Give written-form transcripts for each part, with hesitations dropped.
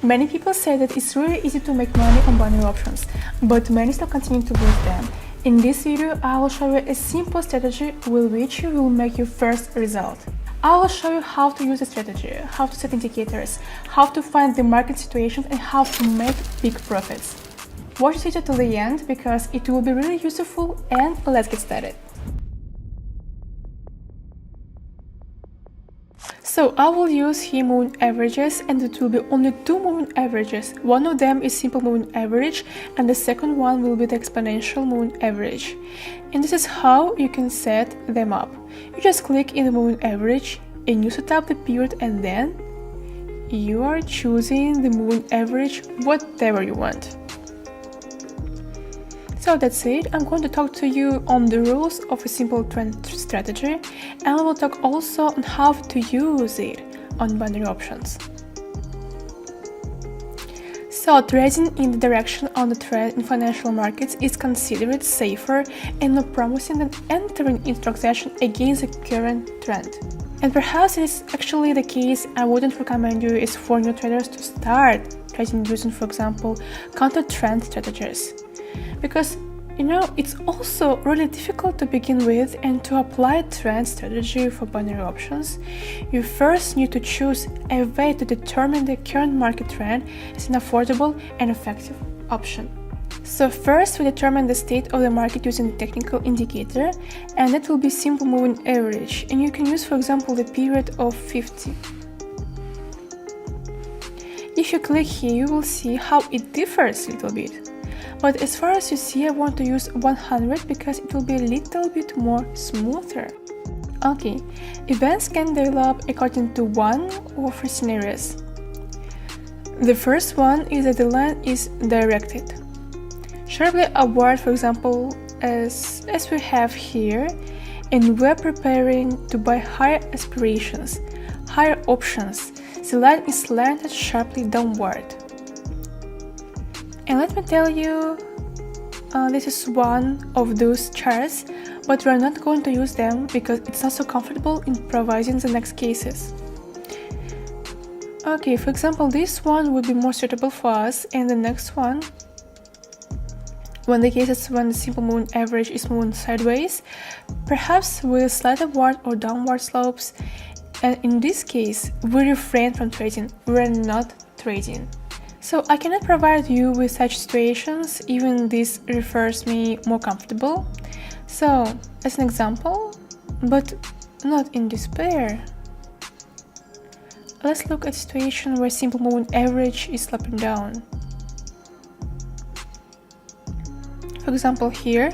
Many people say that it's really easy to make money on binary options, but many still continue to lose them. In this video, I will show you a simple strategy with which you will make your first result. I will show you how to use the strategy, how to set indicators, how to find the market situations, and how to make big profits. Watch this video till the end because it will be really useful, and let's get started. So I will use here moving averages, and it will be only two moving averages. One of them is simple moving average and the second one will be the exponential moving average. And this is how you can set them up. You just click in the moving average and you set up the period, and then you are choosing the moving average whatever you want. So that's it. I'm going to talk to you on the rules of a simple trend strategy, and I will talk also on how to use it on binary options. So trading in the direction on the trend in financial markets is considered safer and more promising than entering into transaction against the current trend. And perhaps it is actually the case I wouldn't recommend you is for new traders to start trading using, for example, counter-trend strategies. Because, it's also really difficult to begin with, and to apply trend strategy for binary options, you first need to choose a way to determine the current market trend as an affordable and effective option. So first we determine the state of the market using the technical indicator, and that will be simple moving average, and you can use, for example, the period of 50. If you click here, you will see how it differs a little bit. But as far as you see, I want to use 100 because it will be a little bit more smoother. Okay, events can develop according to one or three scenarios. The first one is that the line is directed sharply upward, for example, as we have here, and we're preparing to buy higher aspirations, higher options. The line is slanted sharply downward. And let me tell you, this is one of those charts, but we're not going to use them because it's not so comfortable in providing the next cases. Okay, for example, this one would be more suitable for us, and the next one, when the simple moving average is moving sideways, perhaps with slight upward or downward slopes, and in this case, we refrain from trading, we're not trading. So I cannot provide you with such situations, even this refers me more comfortable. So, as an example, but not in despair, let's look at a situation where simple moving average is sloping down. For example here,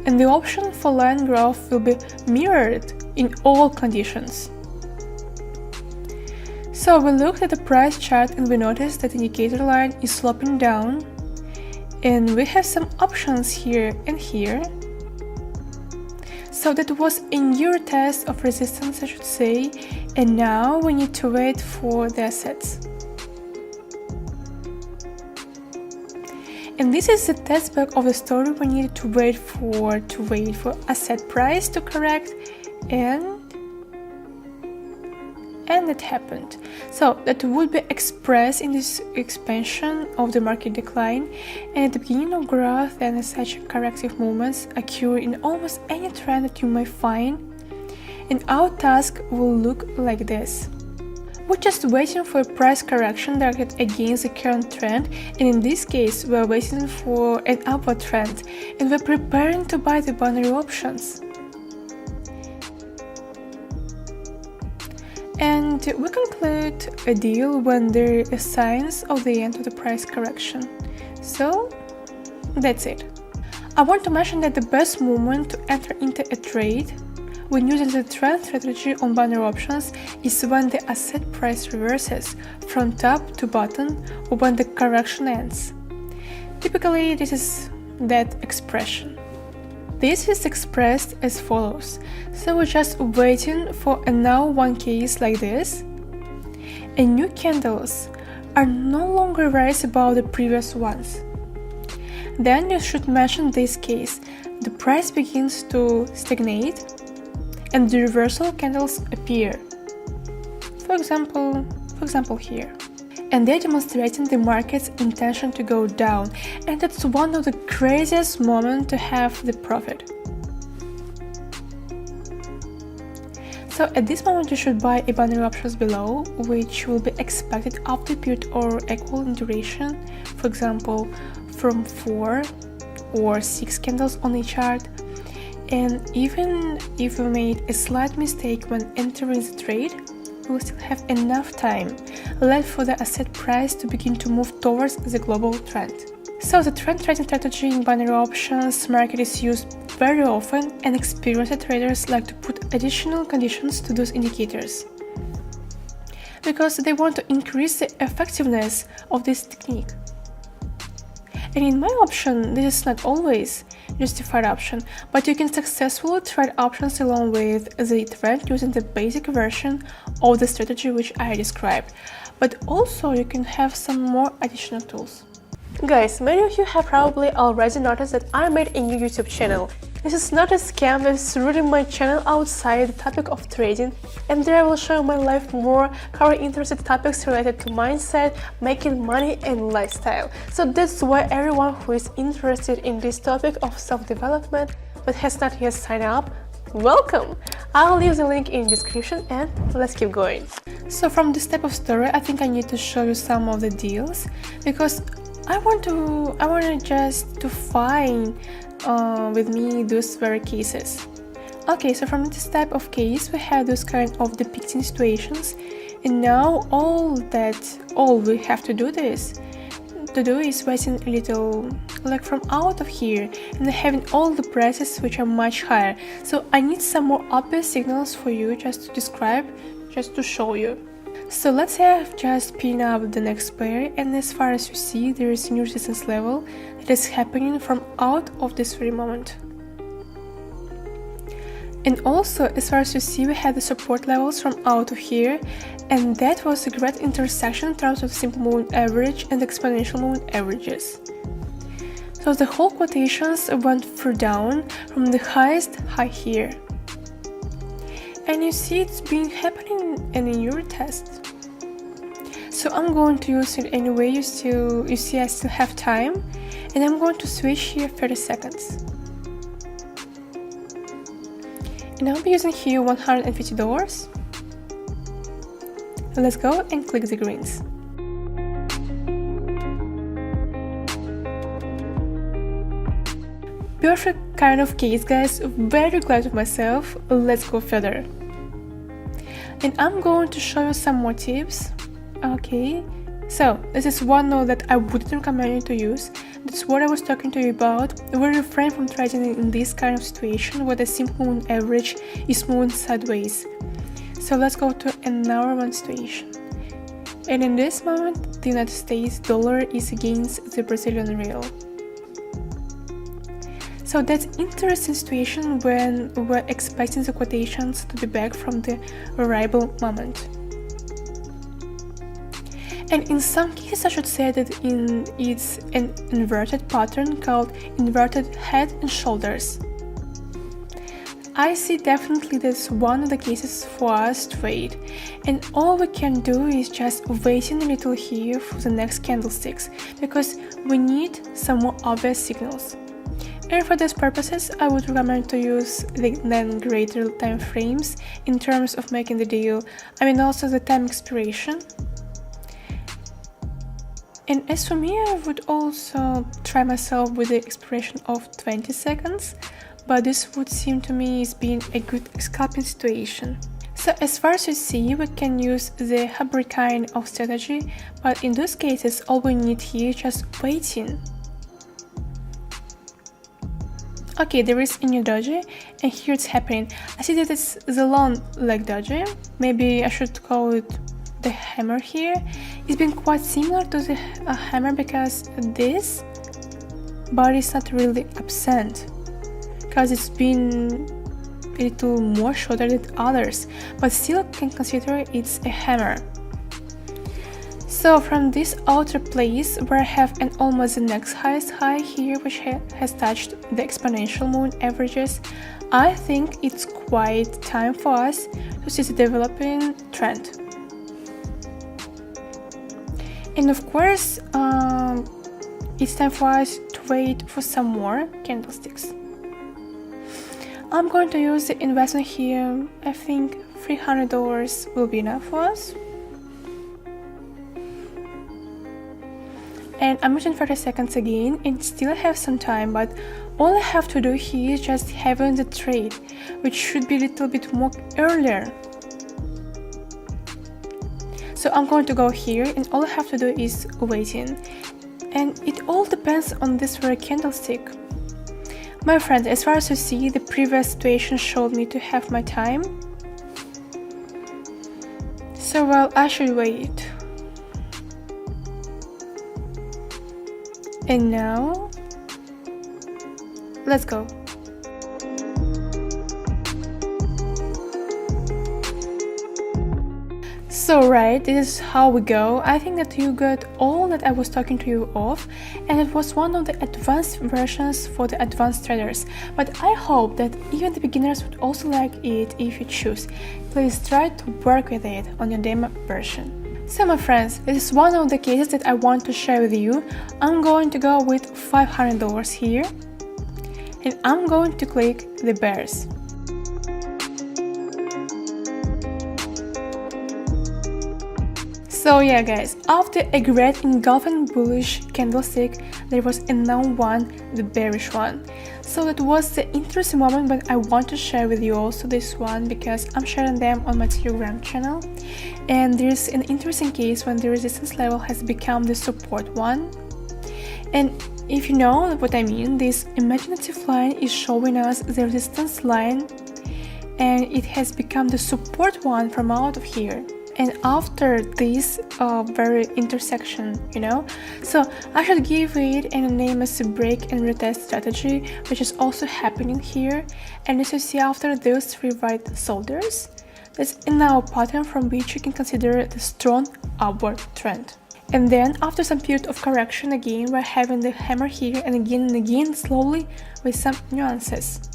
and the option for line growth will be mirrored in all conditions. So we looked at the price chart and we noticed that the indicator line is sloping down, and we have some options here and here. So that was a new test of resistance, I should say, and now we need to wait for the assets. And this is the test back of the story. We needed to wait for asset price to correct, and it happened. So that would be expressed in this expansion of the market decline, and at the beginning of growth, and such corrective movements occur in almost any trend that you may find, and our task will look like this. We're just waiting for a price correction directed against the current trend, and in this case we're waiting for an upward trend, and we're preparing to buy the binary options. And we conclude a deal when there are signs of the end of the price correction. So that's it. I want to mention that the best moment to enter into a trade when using the trend strategy on binary options is when the asset price reverses from top to bottom, or when the correction ends. Typically, this is that expression. This is expressed as follows. So we're just waiting for a now one case like this, and new candles are no longer rise above the previous ones. Then you should mention this case. The price begins to stagnate and the reversal candles appear. For example here. and they're demonstrating the market's intention to go down, and that's one of the craziest moments to have the profit. So at this moment you should buy a binary options below, which will be expected after period or equal in duration, for example from 4 or 6 candles on a chart. And even if you made a slight mistake when entering the trade, you will still have enough time left for the asset price to begin to move towards the global trend. So the trend trading strategy in binary options market is used very often, and experienced traders like to put additional conditions to those indicators because they want to increase the effectiveness of this technique. And in my option, this is not always justified option, but you can successfully trade options along with the trend using the basic version of the strategy which I described. But also you can have some more additional tools. Guys, many of you have probably already noticed that I made a new YouTube channel. This is not a scam, this is really my channel outside the topic of trading, and there I will show my life more, cover interesting topics related to mindset, making money and lifestyle. So that's why everyone who is interested in this topic of self-development but has not yet signed up, welcome! I'll leave the link in the description and let's keep going. So from this type of story, I think I need to show you some of the deals because I want just to find with me those very cases. Okay, so from this type of case we have those kind of depicting situations, and now all we have to do is waiting a little, like from out of here, and having all the prices which are much higher. So I need some more obvious signals for you just to describe, just to show you. So let's say I've just pinned up the next pair, and as far as you see, there is a new resistance level that is happening from out of this very moment. And also, as far as you see, we had the support levels from out of here, and that was a great intersection in terms of simple moving average and exponential moving averages. So the whole quotations went through down from the highest high here. And you see it's been happening in a Euro test. So I'm going to use it anyway, you see I still have time, and I'm going to switch here 30 seconds. And I'll be using here $150. Let's go and click the greens. Perfect kind of case, guys, very glad with myself. Let's go further. And I'm going to show you some more tips. Okay, so this is one note that I wouldn't recommend you to use. That's what I was talking to you about. We refrain from trading in this kind of situation where the simple moving average is moving sideways. So let's go to another one situation. And in this moment, the United States dollar is against the Brazilian real. So that's interesting situation when we're expecting the quotations to be back from the variable moment. And in some cases I should say that it's an inverted pattern called inverted head and shoulders. I see definitely that's one of the cases for us to trade, and all we can do is just waiting a little here for the next candlesticks because we need some more obvious signals. And for these purposes, I would recommend to use the then greater time frames in terms of making the deal. I mean also the time expiration. And as for me, I would also try myself with the expiration of 20 seconds, but this would seem to me as being a good scalping situation. So as far as you see, we can use the hybrid kind of strategy, but in those cases, all we need here is just waiting. Okay, there is a new doji, and here it's happening. I see that it's the long leg doji. Maybe I should call it the hammer here. It's been quite similar to the hammer because this body is not really absent, because it's been a little more shorter than others, but still can consider it's a hammer. So from this outer place where I have an almost the next highest high here, which has touched the exponential moving averages, I think it's quite time for us to see the developing trend. And of course, it's time for us to wait for some more candlesticks. I'm going to use the investment here. I think $300 will be enough for us. And I'm waiting 30 seconds again and still have some time, but all I have to do here is just having the trade, which should be a little bit more earlier. So I'm going to go here and all I have to do is waiting. And it all depends on this very candlestick. My friend, as far as you see, the previous situation showed me to have my time. So well, I should wait. And now, let's go. So right, this is how we go. I think that you got all that I was talking to you of, and it was one of the advanced versions for the advanced traders. But I hope that even the beginners would also like it if you choose. Please try to work with it on your demo version. So my friends, this is one of the cases that I want to share with you. I'm going to go with $500 here, and I'm going to click the bears. So yeah guys, after a great engulfing bullish candlestick, there was another one, the bearish one. So that was the interesting moment, but I want to share with you also this one because I'm sharing them on my Telegram channel. And there's an interesting case when the resistance level has become the support one. And if you know what I mean, this imaginative line is showing us the resistance line, and it has become the support one from out of here. And after this very intersection, you know, so I should give it a name as a break and retest strategy, which is also happening here. And as you see, after those three white shoulders, that's in our pattern from which you can consider the strong upward trend. And then after some period of correction, again we're having the hammer here, and again slowly with some nuances.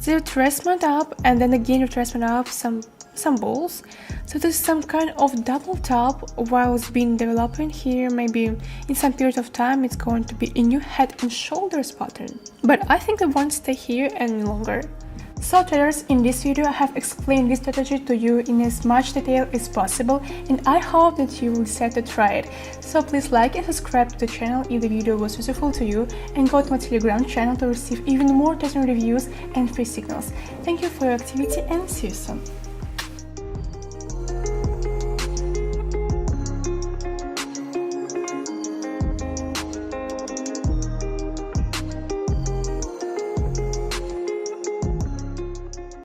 The retracement up, and then again retracement up, some bulls. So there's some kind of double top while it's been developing here. Maybe in some period of time it's going to be a new head and shoulders pattern, but I think I won't stay here any longer. So traders, in this video I have explained this strategy to you in as much detail as possible, and I hope that you will decide to try it. So please like and subscribe to the channel if the video was useful to you, and go to my Telegram channel to receive even more trading reviews and free signals. Thank you for your activity and see you soon.